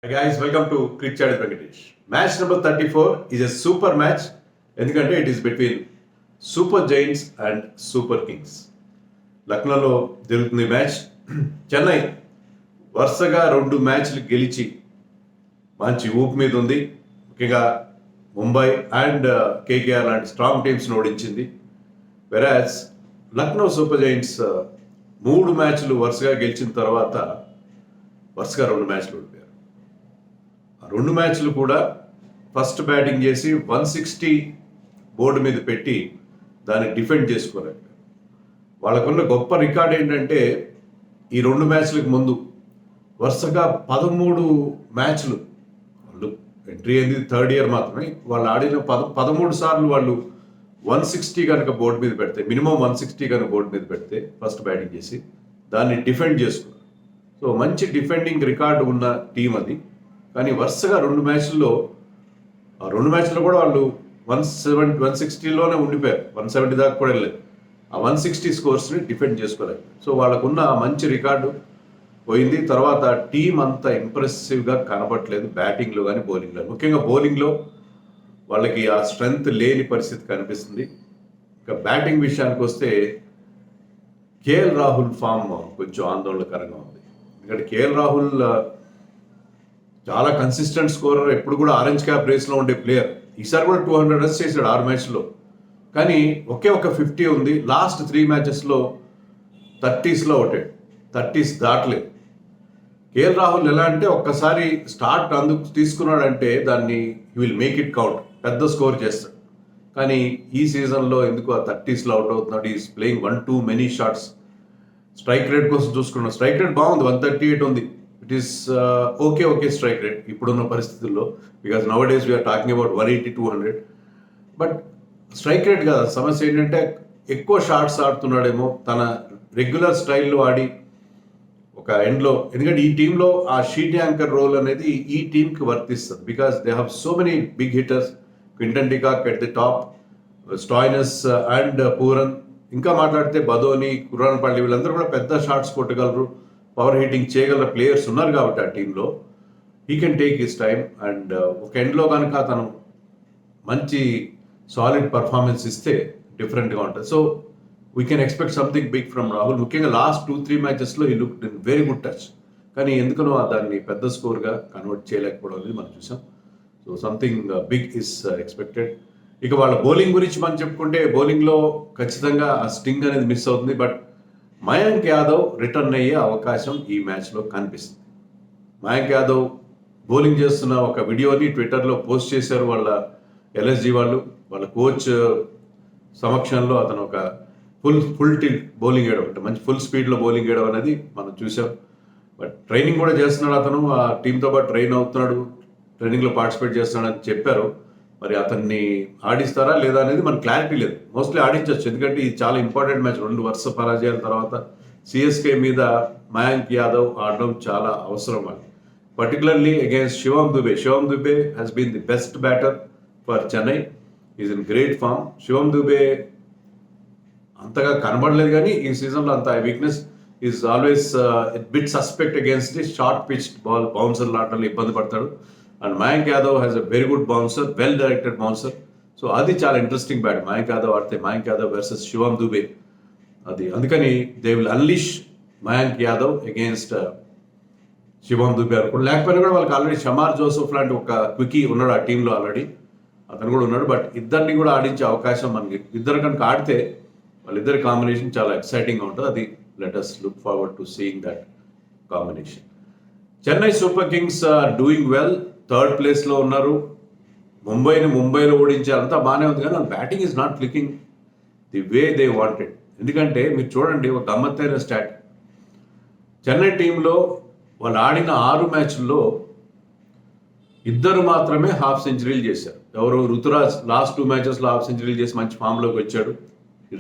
Hi guys, welcome to Cricket Chat with Venkatesh. Match number 34 is a super match. ఎందుకంటే it is between super giants and super kings. లక్నోలో జరుగుతుంది match. Chennai వరుసగా 2 మ్యాచ్లు గెలిచి మంచి ఊపు మీద ఉంది. ముఖ్యంగా ముంబై అండ్ కేకేఆర్ లాంటి స్ట్రాంగ్ టీమ్స్ని ఓడించింది. వెరాజ్ లక్నో సూపర్ జైంట్స్ 3 మ్యాచ్లు వరుసగా గెలిచిన తర్వాత వరుసగా 2 మ్యాచ్లు ఓడిపోయారు. ఆ 2 మ్యాచ్లు కూడా ఫస్ట్ బ్యాటింగ్ చేసి 160 బోర్డు మీద పెట్టి దాన్ని డిఫెండ్ చేసుకోలేక వాళ్ళకున్న గొప్ప రికార్డ్ ఏంటంటే ఈ 2 మ్యాచ్లకు ముందు వరుసగా 13 మ్యాచ్లు వాళ్ళు ఎంట్రీ అయింది 3rd ఇయర్ మాత్రమే. వాళ్ళు ఆడిన 13 సార్లు వాళ్ళు 160 కనుక బోర్డు మీద పెడితే, మినిమం 160 కనుక బోర్డు మీద పెడితే ఫస్ట్ బ్యాటింగ్ చేసి దాన్ని డిఫెండ్ చేసుకున్నారు. సో మంచి డిఫెండింగ్ రికార్డు ఉన్న టీం అది. కానీ వరుసగా 2 మ్యాచ్ల్లో ఆ 2 మ్యాచ్లో కూడా వాళ్ళు 160లోనే ఉండిపోయారు. 170 దాకా కూడా వెళ్ళలేదు. ఆ 160 స్కోర్స్ని డిఫెండ్ చేసుకోలేదు. సో వాళ్ళకున్న మంచి రికార్డు పోయింది. తర్వాత టీం అంత ఇంప్రెసివ్గా కనబడట్లేదు బ్యాటింగ్లో కానీ బౌలింగ్లో. ముఖ్యంగా బౌలింగ్లో వాళ్ళకి ఆ స్ట్రెంగ్త్ లేని పరిస్థితి కనిపిస్తుంది. ఇంకా బ్యాటింగ్ విషయానికి వస్తే కేఎల్ రాహుల్ ఫామ్ కొంచెం ఆందోళనకరంగా ఉంది. ఎందుకంటే కేఎల్ రాహుల్ చాలా కన్సిస్టెంట్ స్కోరర్, ఎప్పుడు కూడా ఆరెంజ్ క్యాప్ రేస్లో ఉండే ప్లేయర్. ఈసారి కూడా 200 రన్స్ చేశాడు 6 మ్యాచ్లో. కానీ ఒకే ఒక 50 ఉంది. లాస్ట్ 3 మ్యాచెస్లో 30స్లో ఒకటే, 30s దాటలేదు. కేఎల్ రాహుల్ ఎలా అంటే ఒక్కసారి స్టార్ట్ అందుకు తీసుకున్నాడంటే దాన్ని he will make it count, పెద్ద స్కోర్ చేస్తాడు. కానీ ఈ సీజన్లో ఎందుకు ఆ 30స్లో అవుట్ అవుతున్నాడు. Is playing 1 many shots. Strike rate కోసం చూసుకున్నాం, స్ట్రైక్ రేట్ బాగుంది, 138 ఉంది. It is okay strike rate ఇప్పుడున్న పరిస్థితుల్లో. Because nowadays we're talking about 180-200. But strike rate కాదు సమస్య. ఏంటంటే ఎక్కువ షాట్స్ ఆడుతున్నాడేమో, తన రెగ్యులర్ స్టైల్లో ఆడి ఒక ఎండ్లో. ఎందుకంటే ఈ టీంలో ఆ షీట్ యాంకర్ రోల్ అనేది ఈ టీంకి వర్తిస్తుంది. Because they have so many big hitters. Quinton de Kock at the top, Stoinis and Pooran. ఇంకా మాట్లాడితే బదోని, కుర్రాన్పల్లి, వీళ్ళందరూ కూడా పెద్ద షాట్స్ కొట్టగలరు, పవర్ హిట్టింగ్ చేయగల ప్లేయర్స్ ఉన్నారు. కాబట్టి ఆ టీంలో he can take his time. And ఒక ఎండ్లో కనుక తను మంచి సాలిడ్ పర్ఫార్మెన్స్ ఇస్తే డిఫరెంట్గా ఉంటుంది. So we can expect something big from Rahul. ముఖ్యంగా లాస్ట్ 2-3 మ్యాచెస్లో ఈ look in very good touch. కానీ ఎందుకనో దాన్ని పెద్ద స్కోర్గా కన్వర్ట్ చేయలేకపోవడం అనేది మనం చూసాం. So something big is expected. ఇక వాళ్ళ బౌలింగ్ గురించి మనం చెప్పుకుంటే బౌలింగ్లో ఖచ్చితంగా ఆ స్టింగ్ అనేది మిస్ అవుతుంది. బట్ మయాంక్ యాదవ్ రిటర్న్ అయ్యే అవకాశం ఈ మ్యాచ్లో కనిపిస్తుంది. మయాంక్ యాదవ్ బౌలింగ్ చేస్తున్న ఒక వీడియోని ట్విట్టర్లో పోస్ట్ చేశారు వాళ్ళ ఎల్ఎస్జీ వాళ్ళు. వాళ్ళ కోచ్ సమక్షంలో అతను ఒక ఫుల్ టిల్ట్ బౌలింగ్ వేయడం, అంటే మంచి ఫుల్ స్పీడ్లో బౌలింగ్ వేయడం అనేది మనం చూసాం. బట్ ట్రైనింగ్ కూడా చేస్తున్నాడు అతను, ఆ టీంతో పాటు ట్రైన్ అవుతున్నాడు, ట్రైనింగ్లో పార్టిసిపేట్ చేస్తున్నాడని చెప్పారు. మరి అతన్ని ఆడిస్తారా లేదా అనేది మనకు క్లారిటీ లేదు. మోస్ట్లీ ఆడించవచ్చు, ఎందుకంటే ఇది చాలా ఇంపార్టెంట్ మ్యాచ్. 2 వరుస పరాజయాల తర్వాత సిఎస్కే మీద మయాంక్ యాదవ్ ఆడడం చాలా అవసరం అని, particularly against Shivam Dube. Shivam Dube has been the best batter for Chennai. Is in great form. Shivam Dube అంతగా కనబడలేదు, కానీ ఈ సీజన్లో అంత weakness is always bit suspect against the short pitched ball. బౌన్సర్లు ఆడటంలో ఇబ్బంది పడతాడు. And Mayank Yadav has a very good bouncer, well directed bouncer. So అది చాలా ఇంట్రెస్టింగ్ బ్యాట్ మయాంక్ యాదవ్ ఆడితే. మయాంక్ యాదవ్ వర్సెస్ శివం దుబే అది. అందుకని they will unleash Mayank Yadav against Shivam Dube అనుకోండి. లేకపోయినా కూడా వాళ్ళకి ఆల్రెడీ షమార్ జోసెఫ్ లాంటి ఒక క్వికీ ఉన్నాడు ఆ టీంలో ఆల్రెడీ, అతను కూడా ఉన్నాడు. బట్ ఇద్దరిని కూడా ఆడించే అవకాశం మనకి, ఇద్దరు కనుక ఆడితే వాళ్ళిద్దరి కాంబినేషన్ చాలా ఎక్సైటింగ్గా ఉంటుంది. అది let us look forward to seeing that combination. Chennai Super Kings are doing well, 3rd ప్లేస్లో ఉన్నారు. ముంబైలో ఓడించారు, అంతా బాగానే ఉంది. కానీ batting is not clicking the way they wanted. ఎందుకంటే మీరు చూడండి ఒక గమ్మత్తైన స్టాట్. చెన్నై టీంలో వాళ్ళు ఆడిన 6 మ్యాచ్ల్లో 2 మాత్రమే హాఫ్ సెంచరీలు చేశారు. ఎవరు? రుతురాజ్ లాస్ట్ 2 మ్యాచెస్లో హాఫ్ సెంచరీలు చేసి మంచి ఫామ్లోకి వచ్చాడు,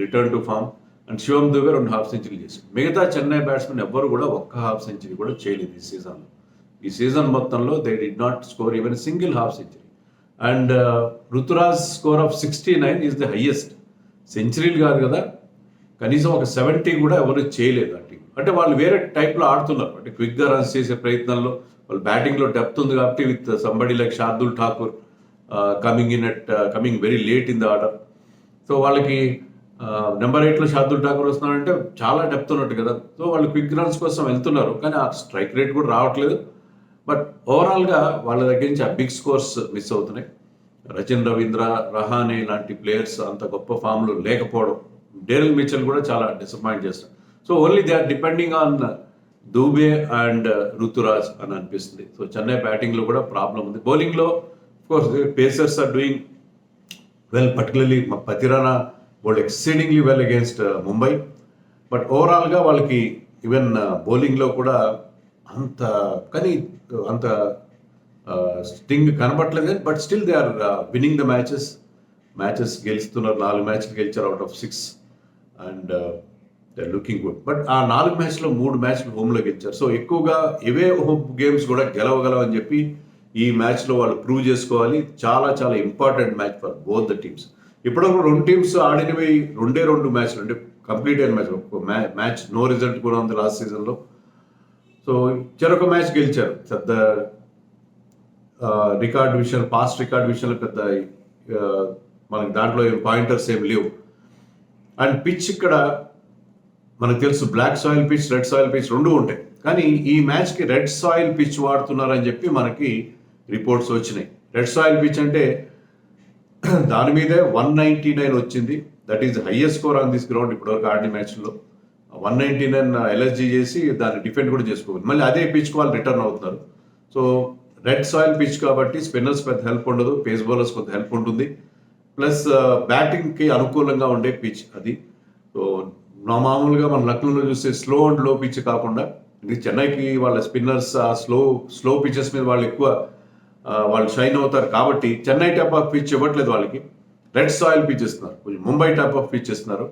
return to form. And Shivam Dube 2 half సెంచరీలు చేశాడు. మిగతా చెన్నై బ్యాట్స్మెన్ ఎవ్వరు కూడా ఒక్క హాఫ్ సెంచరీ కూడా చేయలేదు ఈ సీజన్లో. ఈ సీజన్ మొత్తంలో they did not score even single half century. And Ruturaj score of 69 is the highest. సెంచరీలు కాదు కదా, కనీసం ఒక 70 కూడా ఎవరు చేయలేదు ఆ టీం. అంటే వాళ్ళు వేరే టైప్లో ఆడుతున్నారు, అంటే క్విక్గా రన్స్ చేసే ప్రయత్నంలో వాళ్ళు బ్యాటింగ్లో డెప్త్ ఉంది కాబట్టి with somebody like Shardul Thakur coming very late in the order. So వాళ్ళకి నెంబర్ 8లో షార్దుల్ ఠాకూర్ వస్తున్నారంటే చాలా డెప్త్ ఉన్నట్టు కదా. సో వాళ్ళు క్విక్ రన్స్ కోసం వెళ్తున్నారు, కానీ ఆ స్ట్రైక్ రేట్ కూడా రావట్లేదు. బట్ ఓవరాల్గా వాళ్ళ దగ్గర నుంచి ఆ బిగ్ స్కోర్స్ మిస్ అవుతున్నాయి. రచిన్ రవీంద్ర, రహానే లాంటి ప్లేయర్స్ అంత గొప్ప ఫామ్లో లేకపోవడం, డేరెల్ మిచెల్ కూడా చాలా డిసప్పాయింట్ చేస్తారు. So only they are depending on Dube and Ruturaj అని అనిపిస్తుంది. సో చెన్నై బ్యాటింగ్లో కూడా ప్రాబ్లం ఉంది. బౌలింగ్లో course pacers are doing well, particularly Pathirana bowled exceedingly well against Mumbai. But ఓవరాల్గా వాళ్ళకి ఈవెన్ బౌలింగ్లో కూడా అంత స్టింగ్ కనబట్టలేదు. But still they are winning the matches గెలుస్తున్నారు. 4 మ్యాచ్లు గెలిచారు out of 6 and they are looking good. But ఆ 4 మ్యాచ్లో 3 మ్యాచ్లు హోమ్లో గెలిచారు. సో ఎక్కువగా ఇవే హోమ్ గేమ్స్ కూడా గెలవగలవని చెప్పి ఈ మ్యాచ్లో వాళ్ళు ప్రూవ్ చేసుకోవాలి. చాలా చాలా important match for both the teams. ఇప్పటివరకు 2 టీమ్స్ ఆడినవి 2 మ్యాచ్లు, అంటే కంప్లీట్ అయిన మ్యాచ్ నో రిజల్ట్ కూడా ఉంది లాస్ట్ సీజన్లో. సో చెరొక మ్యాచ్ గెలిచారు. పెద్ద పాస్ట్ రికార్డ్ విషయంలో పెద్ద మనకి దాంట్లో పాయింటర్స్ ఏం లేవు. అండ్ పిచ్ ఇక్కడ మనకు తెలుసు, black soil pitch, red soil pitch 2 ఉంటాయి. కానీ ఈ మ్యాచ్కి రెడ్ సాయిల్ పిచ్ వాడుతున్నారని చెప్పి మనకి రిపోర్ట్స్ వచ్చినాయి. రెడ్ సాయిల్ పిచ్ అంటే దాని మీదే 199 వచ్చింది. That is highest score on this ground ఇప్పటివరకు ఆడిన మ్యాచ్లో. 199 ఎల్ఎస్జీ చేసి దాన్ని డిఫెండ్ కూడా చేసుకోవాలి. మళ్ళీ అదే పిచ్కి వాళ్ళు రిటర్న్ అవుతున్నారు. సో రెడ్ సాయిల్ పిచ్ కాబట్టి స్పిన్నర్స్ పెద్ద హెల్ప్ ఉండదు, పేస్ బౌలర్స్ కొంత హెల్ప్ ఉంటుంది. ప్లస్ బ్యాటింగ్కి అనుకూలంగా ఉండే పిచ్ అది. సో మామూలుగా మన లక్నోలో చూస్తే స్లో అండ్ లో పిచ్ కాకుండా, చెన్నైకి వాళ్ళ స్పిన్నర్స్ ఆ స్లో పిచెస్ మీద వాళ్ళు షైన్ అవుతారు కాబట్టి చెన్నై టైప్ ఆఫ్ పిచ్ ఇవ్వట్లేదు వాళ్ళకి. రెడ్ సాయిల్ పిచ్ ఇస్తున్నారు, కొంచెం ముంబై టైప్ ఆఫ్ పిచ్ ఇస్తున్నారు.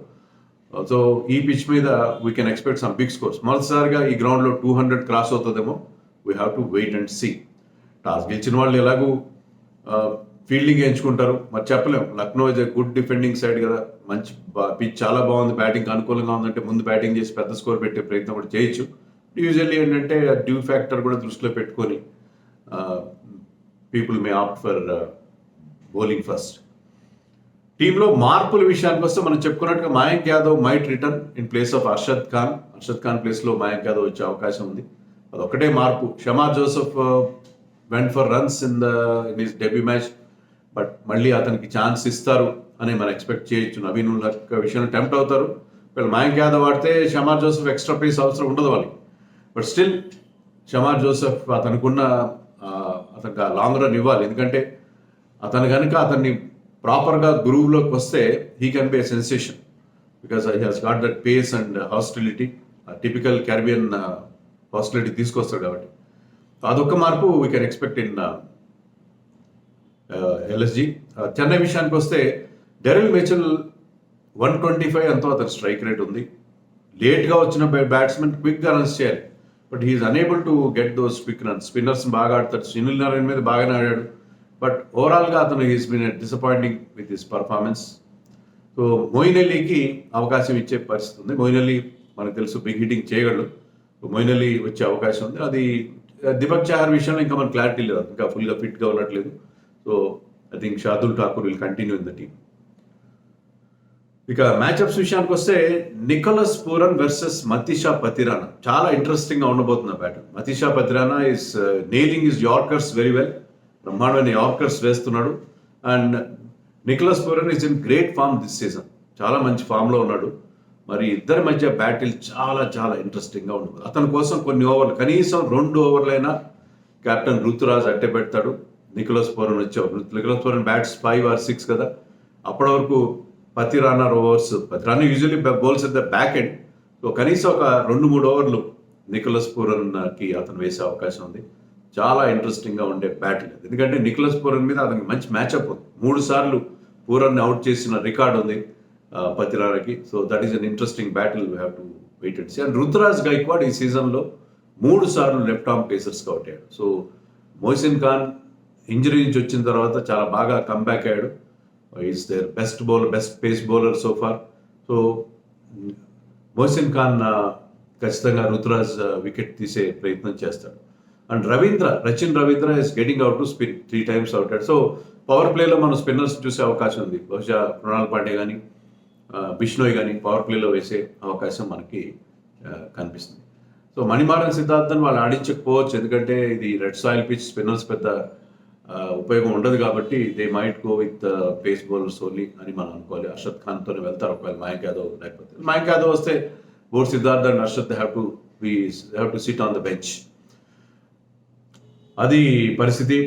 సో ఈ పిచ్ మీద we can expect some big scores. మొదటిసారిగా ఈ గ్రౌండ్లో 200 క్రాస్ అవుతుందేమో. We have to wait and see. Toss గెలిచిన వాళ్ళు ఎలాగూ ఫీల్డింగ్ ఎంచుకుంటారు, మరి చెప్పలేము. Lucknow is a good defending side కదా, మంచి పిచ్ చాలా బాగుంది, బ్యాటింగ్ అనుకూలంగా ఉందంటే ముందు బ్యాటింగ్ చేసి పెద్ద స్కోర్ పెట్టే ప్రయత్నం కూడా చేయొచ్చు. యూజువల్లీ ఏంటంటే డ్యూ ఫ్యాక్టర్ కూడా దృష్టిలో పెట్టుకొని people may opt for bowling first. టీంలో మార్పుల విషయానికి వస్తే మనం చెప్పుకున్నట్టుగా Mayank Yadav might return in place of Arshad Khan ప్లేస్లో మయాంక్ యాదవ్ వచ్చే అవకాశం ఉంది. అదొక్కటే మార్పు. Shamar Joseph went for runs in his debut match, but మళ్ళీ అతనికి ఛాన్స్ ఇస్తారు అని మనం ఎక్స్పెక్ట్ చేయొచ్చు. నవీన్ ఉల్ హక్ విషయంలో టెంప్ట్ అవుతారు. వీళ్ళు మయాంక్ యాదవ్ ఆడితే షమార్ జోసెఫ్ ఎక్స్ట్రా పేస్ అవసరం ఉండదు వాళ్ళకి. బట్ స్టిల్ షమార్ జోసెఫ్ అతనికి లాంగ్ రన్ ఇవ్వాలి. ఎందుకంటే అతన్ని ప్రాపర్గా గ్రూవ్లోకి వస్తే he can be a sensation, because he has got that face and hostility, typical Caribbean hostility తీసుకొస్తాడు కాబట్టి అదొక్క మార్పు we can expect in LSG. Chennai విషయానికి వస్తే డెరెల్ మిచెల్ 125 ఎంతో అతని స్ట్రైక్ రేట్ ఉంది. లేట్గా వచ్చిన బ్యాట్స్మెన్ క్విక్గా రన్స్ చేయాలి, but he's unable to get those quick runs. Spinners బాగా ఆడతాడు, సునీల్ నారాయణ మీద బాగానే ఆడాడు. బట్ ఓవరాల్గా అతను has been disappointing with his performance. So Moeen అలీకి అవకాశం ఇచ్చే పరిస్థితి ఉంది. మొయిన్ అలీ మనకు తెలుసు బిగ్ హిట్టింగ్ చేయగలడు. మొయిన్ అలీ వచ్చే అవకాశం ఉంది. అది దీపక్ చహర్ విషయంలో ఇంకా మనకు క్లారిటీ లేదు, ఇంకా ఫుల్గా ఫిట్గా ఉండట్లేదు. So I think Shardul Thakur will continue in the team. ఇక మ్యాచ్అప్స్ విషయానికి వస్తే నికోలస్ పూరన్ వర్సెస్ మతీషా పతిరానా చాలా ఇంట్రెస్టింగ్గా ఉండబోతున్న battle. Matheesha Pathirana is nailing his yorkers very well, బ్రహ్మాండమైన యార్కర్స్ వేస్తున్నాడు. And Nicholas Pooran is in great form this season, చాలా మంచి ఫామ్లో ఉన్నాడు. మరి ఇద్దరి మధ్య బ్యాటిల్ చాలా చాలా ఇంట్రెస్టింగ్గా ఉంటుంది. అతని కోసం కొన్ని ఓవర్లు, కనీసం 2 ఓవర్లైనా కెప్టెన్ రుతురాజ్ అట్టే పెడతాడు. Nicholas Pooran Nicholas Pooran bats 5 or 6 కదా. అప్పటి వరకు Pathirana usually bowls at the back end. So కనీసం ఒక 2-3 ఓవర్లు నికోలస్ పూరన్కి అతను వేసే అవకాశం ఉంది. చాలా ఇంట్రెస్టింగ్గా ఉండే బ్యాటిల్, ఎందుకంటే నికోలస్ పూరన్ మీద అతనికి మంచి మ్యాచ్అప్ ఉంది. 3 సార్లు పూరన్ని అవుట్ చేసిన రికార్డు ఉంది పతిరానాకి. So that is an interesting battle, we have to wait and see. And Ruturaj Gaikwad ఈ సీజన్లో 3 సార్లు లెఫ్ట్ ఆర్మ్ పేసర్స్గా అవుట్ అయ్యాడు. సో మొహసిన్ ఖాన్ ఇంజరీ నుంచి వచ్చిన తర్వాత చాలా బాగా కంబ్యాక్ అయ్యాడు. Is their best pace bowler so far. So Mohsin Khan ఖచ్చితంగా రుతురాజ్ వికెట్ తీసే ప్రయత్నం చేస్తాడు. And Rachin Ravindra is getting out to spin 3 times out. So power ప్లేలో మనం స్పిన్నర్స్ చూసే అవకాశం ఉంది. బహుశా కృణాల్ పాండే కానీ బిష్నోయ్ కానీ పవర్ ప్లేలో వేసే అవకాశం మనకి కనిపిస్తుంది. సో మణిమారన్ సిద్ధార్థన్ వాళ్ళు ఆడించకపోవచ్చు, ఎందుకంటే ఇది రెడ్ సాయిల్ పిచ్, స్పిన్నర్స్ పెద్ద ఉపయోగం ఉండదు కాబట్టి they might go with face bowlers only అని మనం అనుకోవాలి. అర్షద్ ఖాన్తోనే వెళ్తారు ఒకవేళ మయాంక్ యాదవ్ లేకపోతే. మయాంక్ యాదవ్ వస్తే both Siddharth and Arshad have to SIT on the bench. అది పరిస్థితి.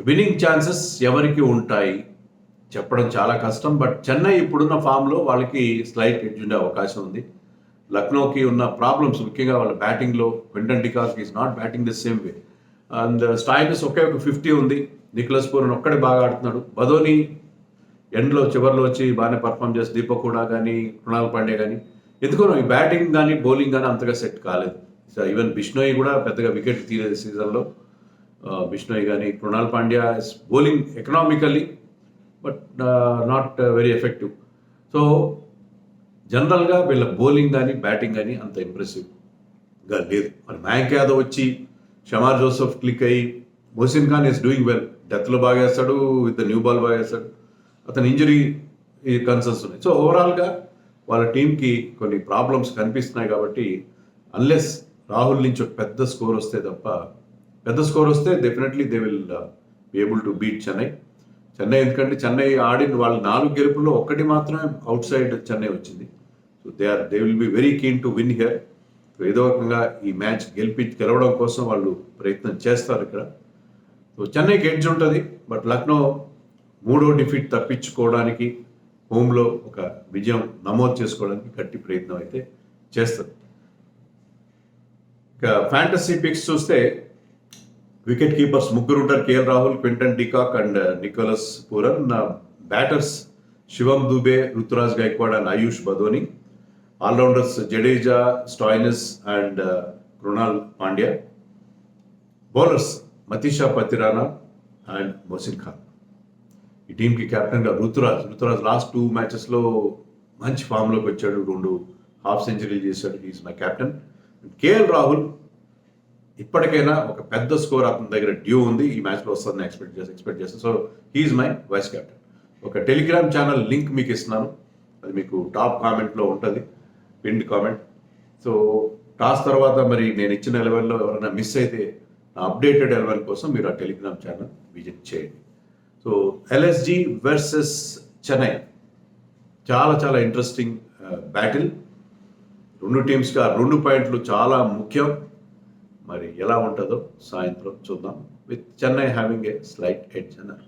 విన్నింగ్ ఛాన్సెస్ ఎవరికి ఉంటాయి చెప్పడం చాలా కష్టం. బట్ చెన్నై ఇప్పుడున్న ఫామ్లో వాళ్ళకి స్లైట్ ఎడ్జ్ ఉండే అవకాశం ఉంది. లక్నోకి ఉన్న ప్రాబ్లమ్స్ ముఖ్యంగా వాళ్ళ బ్యాటింగ్లో, Quinton de Kock is not batting the same way. And Stoinis ఒకే ఒక 50 ఉంది. నికోలస్ పూరన్ ఒక్కడే బాగా ఆడుతున్నాడు. బదోని ఎండ్లో చివరిలో వచ్చి బాగానే పర్ఫామ్ చేసి దీపక్ కూడా కానీ కృణాల్ పాండే కానీ ఎందుకో ఈ బ్యాటింగ్ కానీ బౌలింగ్ కానీ అంతగా సెట్ కాలేదు. సో ఈవెన్ బిష్నోయ్ కూడా పెద్దగా వికెట్ తీయలేదు సీజన్లో. బిష్నోయ్ కానీ Krunal Pandya is bowling economically but not very effective. So జనరల్గా వీళ్ళ బౌలింగ్ కానీ బ్యాటింగ్ కానీ అంత ఇంప్రెసివ్గా లేదు. మరి మయాంక్ యాదవ్ వచ్చి షమార్ జోసెఫ్ క్లిక్ అయ్యి, Mohsin Khan is doing well, డెత్లో బాగా వేస్తాడు, విత్ న్యూ బాల్ బాగా వేస్తాడు. అతని ఇంజరీ కన్సర్న్స్ ఉన్నాయి. సో ఓవరాల్గా వాళ్ళ టీంకి కొన్ని ప్రాబ్లమ్స్ కనిపిస్తున్నాయి కాబట్టి అన్లెస్ రాహుల్ నుంచి ఒక పెద్ద స్కోర్ వస్తే తప్ప, పెద్ద స్కోర్ వస్తే definitely they will be able to beat Chennai. ఎందుకంటే చెన్నై ఆడిన వాళ్ళ 4 గెలుపుల్లో ఒక్కటి మాత్రమే అవుట్ సైడ్ చెన్నై వచ్చింది. So they will be very keen to win here. So ఏదో రకంగా ఈ మ్యాచ్ గెలవడం కోసం వాళ్ళు ప్రయత్నం చేస్తారు ఇక్కడ. సో చెన్నైకి ఎడ్జ్ ఉంటుంది. బట్ లక్నో 3వ డిఫీట్ తప్పించుకోవడానికి, హోమ్లో ఒక విజయం నమోదు చేసుకోవడానికి గట్టి ప్రయత్నం అయితే చేస్తుంది. ఇక ఫ్యాంటసీ పిక్స్ చూస్తే వికెట్ కీపర్స్ 3 ఉంటారు. KL Rahul, Quinton de Kock and Nicholas Pooran. Batters Shivam Dube, Ruturaj Gaikwad and Ayush Badoni. Allrounders Jadeja, Stoinis and Krunal Pandya. Bowlers Matheesha Pathirana and Mohsin Khan. ఈ టీంకి కెప్టెన్గా రుతురాజ్ లాస్ట్ 2 మ్యాచెస్లో మంచి ఫామ్లోకి వచ్చాడు, 2 హాఫ్ సెంచరీలు చేశాడు. He's my captain. KL Rahul ఇప్పటికైనా ఒక పెద్ద స్కోర్ అతని దగ్గర డ్యూ ఉంది, ఈ మ్యాచ్లో వస్తుందని ఎక్స్పెక్ట్ చేస్తాను. So he's my vice captain. ఒక టెలిగ్రామ్ ఛానల్ లింక్ మీకు ఇస్తున్నాను, అది మీకు టాప్ కామెంట్లో ఉంటుంది, పిన్డ్ కామెంట్. సో టాస్ తర్వాత మరి నేను ఇచ్చిన 11లో ఎవరైనా మిస్ అయితే నా అప్డేటెడ్ 11 కోసం మీరు ఆ టెలిగ్రామ్ ఛానల్ విజిట్ చేయండి. సో ఎల్ఎస్జి వర్సెస్ చెన్నై చాలా చాలా ఇంట్రెస్టింగ్ బ్యాటిల్. 2 టీమ్స్కి ఆ 2 పాయింట్లు చాలా ముఖ్యం. మరి ఎలా ఉంటుందో సాయంత్రం చూద్దాం, with Chennai having a slight edge అన్నారు.